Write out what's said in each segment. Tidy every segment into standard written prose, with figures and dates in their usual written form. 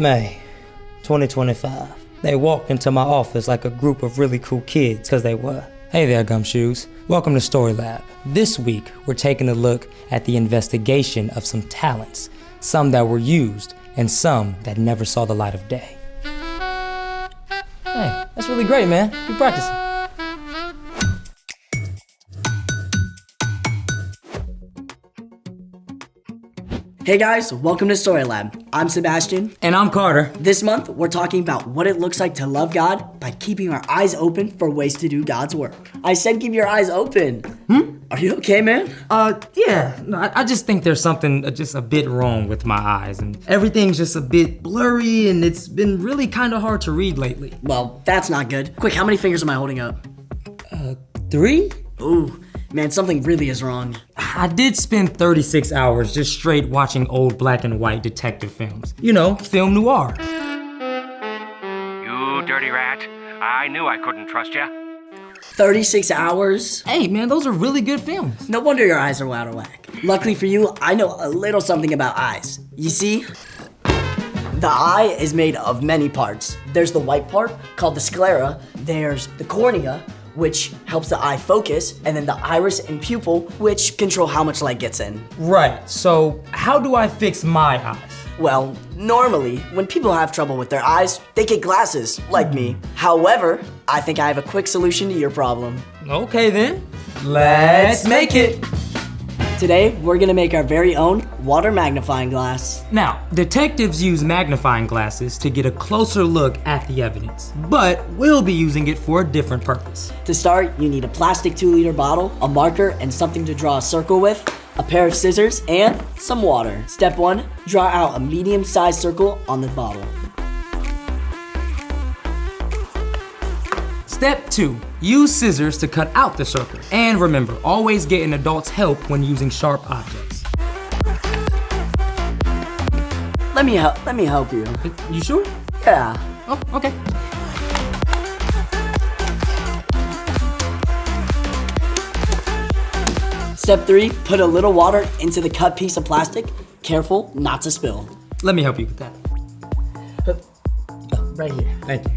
May 2025. They walked into my office like a group of really cool kids, because they were. Hey there, Gumshoes. Welcome to Story Lab. This week, we're taking a look at the investigation of some talents, some that were used and some that never saw the light of day. Hey, that's really great, man. Keep practicing. Hey guys, welcome to Story Lab. I'm Sebastian. And I'm Carter. This month, we're talking about what it looks like to love God by keeping our eyes open for ways to do God's work. I said keep your eyes open. Are you okay, man? Yeah. No, I just think there's something just a bit wrong with my eyes, and everything's just a bit blurry, and it's been really kind of hard to read lately. Well, that's not good. Quick, how many fingers am I holding up? 3? Ooh, man, something really is wrong. I did spend 36 hours just straight watching old black and white detective films. You know, film noir. You dirty rat. I knew I couldn't trust you. 36 hours? Hey, man, those are really good films. No wonder your eyes are out of whack. Luckily for you, I know a little something about eyes. You see? The eye is made of many parts. There's the white part, called the sclera. There's the cornea, which helps the eye focus, and then the iris and pupil, which control how much light gets in. Right, so how do I fix my eyes? Well, normally, when people have trouble with their eyes, they get glasses, like me. However, I think I have a quick solution to your problem. Okay then, let's make it. Today, we're gonna make our very own water magnifying glass. Now, detectives use magnifying glasses to get a closer look at the evidence, but we'll be using it for a different purpose. To start, you need a plastic 2-liter bottle, a marker and something to draw a circle with, a pair of scissors, and some water. Step 1, draw out a medium-sized circle on the bottle. Step 2, use scissors to cut out the circle. And remember, always get an adult's help when using sharp objects. Let me help you. You sure? Yeah. Oh, okay. Step 3, put a little water into the cut piece of plastic. Careful not to spill. Let me help you with that. Right here. Thank you.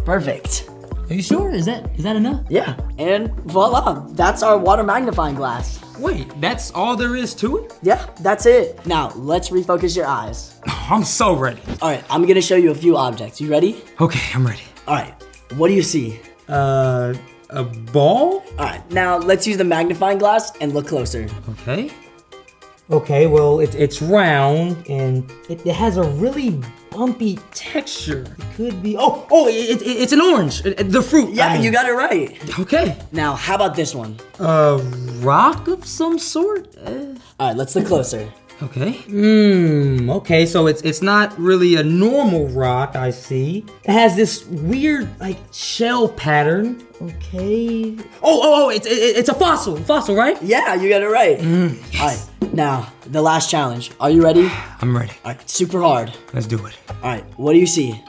Perfect. Are you sure? Is that enough? Yeah, and voila, that's our water magnifying glass. Wait, that's all there is to it? Yeah, that's it. Now, let's refocus your eyes. I'm so ready. All right, I'm gonna show you a few objects. You ready? Okay, I'm ready. All right, what do you see? A ball? All right, now let's use the magnifying glass and look closer. Okay. Okay, well, it's round and it has a really bumpy texture. It could be, it's an orange, the fruit. Yeah, you got it right. Okay. Now, how about this one? A rock of some sort? All right, let's look closer. Okay. Okay, so it's not really a normal rock, I see. It has this weird, shell pattern. Okay. It's a fossil, right? Yeah, you got it right. Yes. All right, now, the last challenge. Are you ready? I'm ready. All right, super hard. Let's do it. All right, what do you see?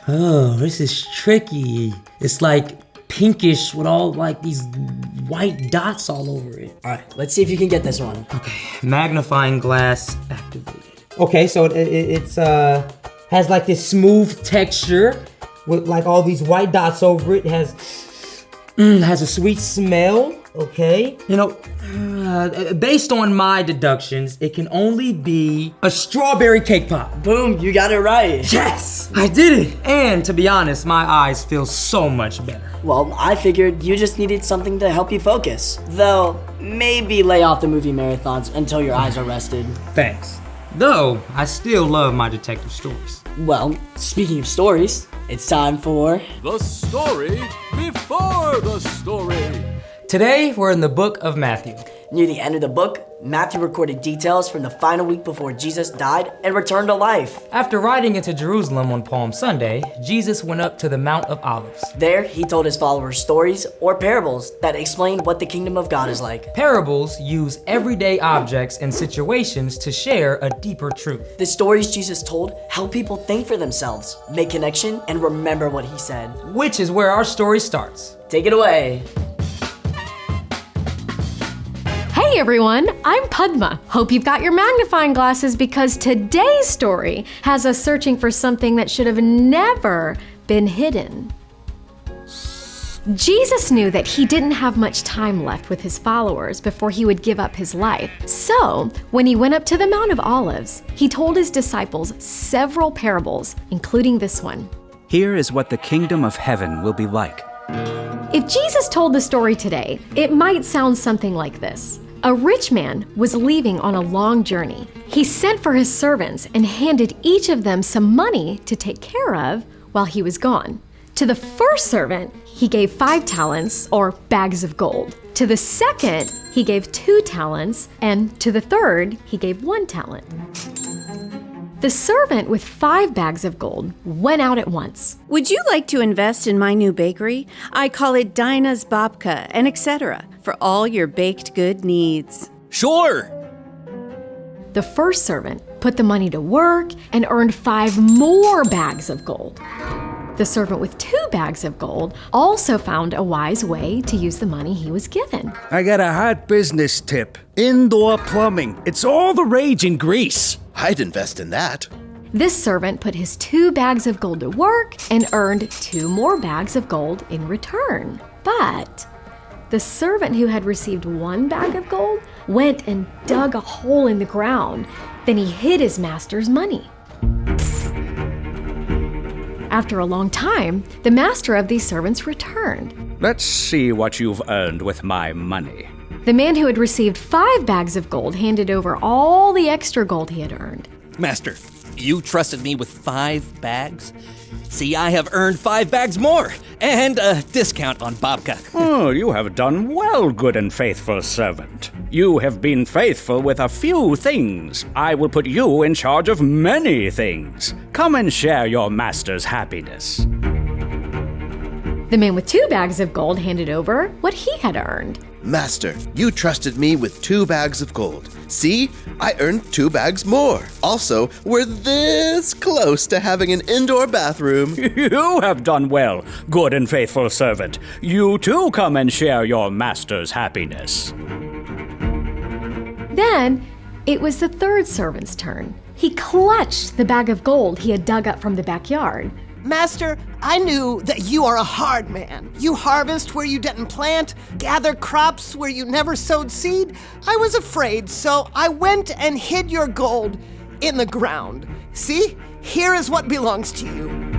Oh, this is tricky. It's like pinkish with all these white dots all over it. All right, let's see if you can get this one. Okay, magnifying glass activated. Okay, so it's has this smooth texture with all these white dots over it. It has a sweet smell. Okay, based on my deductions, it can only be a strawberry cake pop. Boom, you got it right. Yes, I did it. And to be honest, my eyes feel so much better. Well, I figured you just needed something to help you focus. Though, maybe lay off the movie marathons until your eyes are rested. Thanks. Though, I still love my detective stories. Well, speaking of stories, it's time for... The story before the story. Today, we're in the book of Matthew. Near the end of the book, Matthew recorded details from the final week before Jesus died and returned to life. After riding into Jerusalem on Palm Sunday, Jesus went up to the Mount of Olives. There, he told his followers stories or parables that explained what the kingdom of God is like. Parables use everyday objects and situations to share a deeper truth. The stories Jesus told help people think for themselves, make connection, and remember what he said. Which is where our story starts. Take it away. Hey everyone, I'm Padma. Hope you've got your magnifying glasses because today's story has us searching for something that should have never been hidden. Jesus knew that he didn't have much time left with his followers before he would give up his life. So, when he went up to the Mount of Olives, he told his disciples several parables, including this one. Here is what the kingdom of heaven will be like. If Jesus told the story today, it might sound something like this. A rich man was leaving on a long journey. He sent for his servants and handed each of them some money to take care of while he was gone. To the first servant, he gave 5 talents, or bags of gold. To the second, he gave 2 talents, and to the third, he gave 1 talent. The servant with 5 bags of gold went out at once. Would you like to invest in my new bakery? I call it Dinah's Babka, and etc. for all your baked good needs. Sure! The first servant put the money to work and earned 5 more bags of gold. The servant with 2 bags of gold also found a wise way to use the money he was given. I got a hot business tip. Indoor plumbing. It's all the rage in Greece. I'd invest in that. This servant put his 2 bags of gold to work and earned 2 more bags of gold in return. But the servant who had received 1 bag of gold went and dug a hole in the ground. Then he hid his master's money. After a long time, the master of these servants returned. Let's see what you've earned with my money. The man who had received 5 bags of gold handed over all the extra gold he had earned. Master, you trusted me with 5 bags? See, I have earned 5 bags more, and a discount on babka. Oh, you have done well, good and faithful servant. You have been faithful with a few things. I will put you in charge of many things. Come and share your master's happiness. The man with 2 bags of gold handed over what he had earned. Master, you trusted me with 2 bags of gold. See, I earned 2 bags more. Also, we're this close to having an indoor bathroom. You have done well, good and faithful servant. You too come and share your master's happiness. Then, it was the third servant's turn. He clutched the bag of gold he had dug up from the backyard. Master, I knew that you are a hard man. You harvest where you didn't plant, gather crops where you never sowed seed. I was afraid, so I went and hid your gold in the ground. See, here is what belongs to you.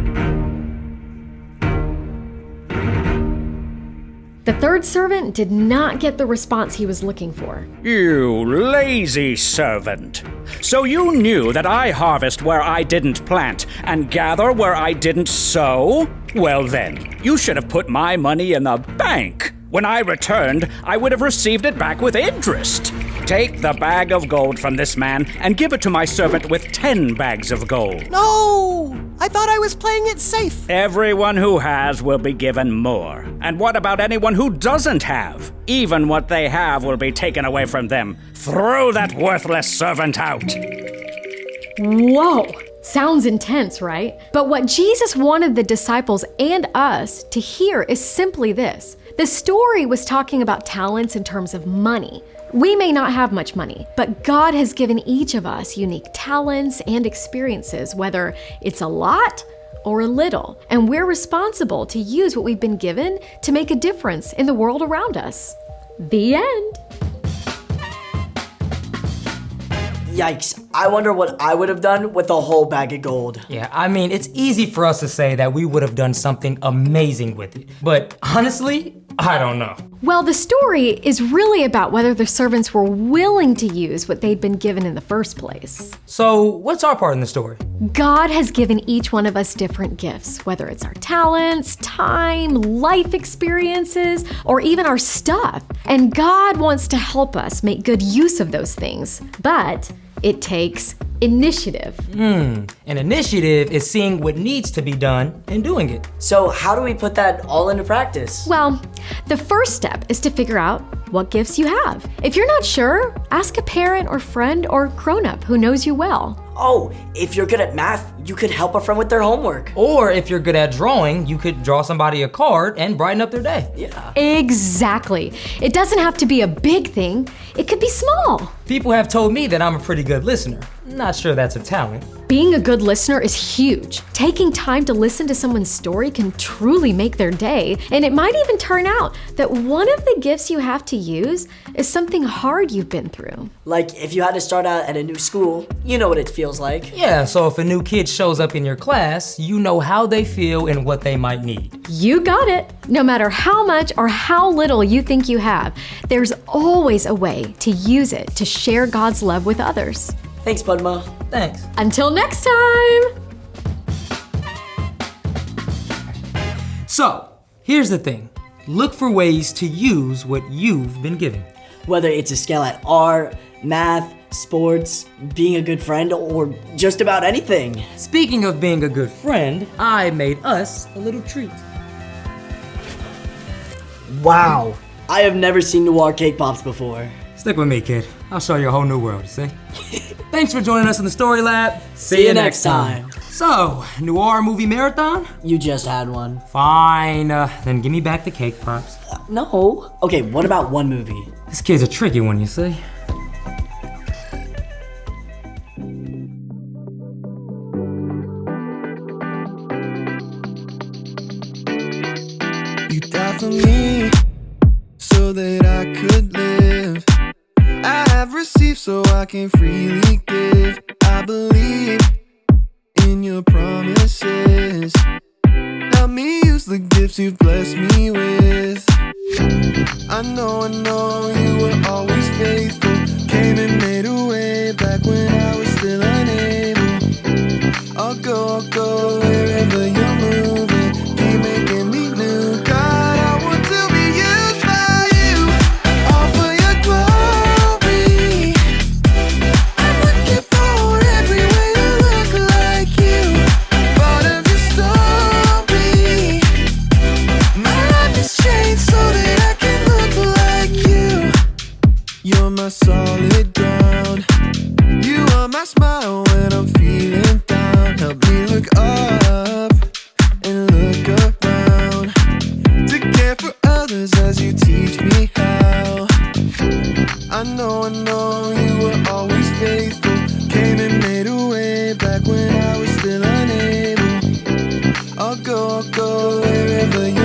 The third servant did not get the response he was looking for. You lazy servant. So you knew that I harvest where I didn't plant and gather where I didn't sow? Well then, you should have put my money in the bank. When I returned, I would have received it back with interest. Take the bag of gold from this man and give it to my servant with 10 bags of gold. No! I thought I was playing it safe. Everyone who has will be given more. And what about anyone who doesn't have? Even what they have will be taken away from them. Throw that worthless servant out. Whoa! Sounds intense, right? But what Jesus wanted the disciples and us to hear is simply this. The story was talking about talents in terms of money. We may not have much money, but God has given each of us unique talents and experiences, whether it's a lot or a little. And we're responsible to use what we've been given to make a difference in the world around us. The end. Yikes, I wonder what I would have done with a whole bag of gold. Yeah, I mean, it's easy for us to say that we would have done something amazing with it. But honestly, I don't know. Well, the story is really about whether the servants were willing to use what they'd been given in the first place. So, what's our part in the story? God has given each one of us different gifts, whether it's our talents, time, life experiences, or even our stuff. And God wants to help us make good use of those things. But it takes initiative. An initiative is seeing what needs to be done and doing it. So how do we put that all into practice? Well, the first step is to figure out what gifts you have. If you're not sure, ask a parent or friend or grown-up who knows you well. Oh, if you're good at math, you could help a friend with their homework. Or if you're good at drawing, you could draw somebody a card and brighten up their day. Yeah. Exactly. It doesn't have to be a big thing. It could be small. People have told me that I'm a pretty good listener. Not sure that's a talent. Being a good listener is huge. Taking time to listen to someone's story can truly make their day, and it might even turn out that one of the gifts you have to use is something hard you've been through. Like if you had to start out at a new school, you know what it feels like. Yeah, so if a new kid shows up in your class, you know how they feel and what they might need. You got it. No matter how much or how little you think you have, there's always a way to use it to share God's love with others. Thanks, Padma. Thanks. Until next time! So, here's the thing. Look for ways to use what you've been given. Whether it's a skill at art, math, sports, being a good friend, or just about anything. Speaking of being a good friend, I made us a little treat. Wow. I have never seen noir cake pops before. Stick with me, kid. I'll show you a whole new world, you see? Thanks for joining us in the Story Lab. See you next time. So, noir movie marathon? You just had one. Fine, then give me back the cake pops. No. Okay, what about one movie? This kid's a tricky one, you see? You died for me so that I could live. I have received so I can freely give. I believe in your promises. Help me use the gifts you've blessed me with. I know you were always faithful. Came and made a way back when I was still unable. I'll go wherever you're moving. Keep making me new. God, I want to be used by you. All for your glory. I'm looking for every way to look like you. Part of your story. My life has changed so that I can look like you. You're my solid ground. You are my smile when I'm feeling down. Help me look up and look around, to care for others as you teach me how. I know you were always faithful. Came and made a way back when I was still unable. I'll go wherever you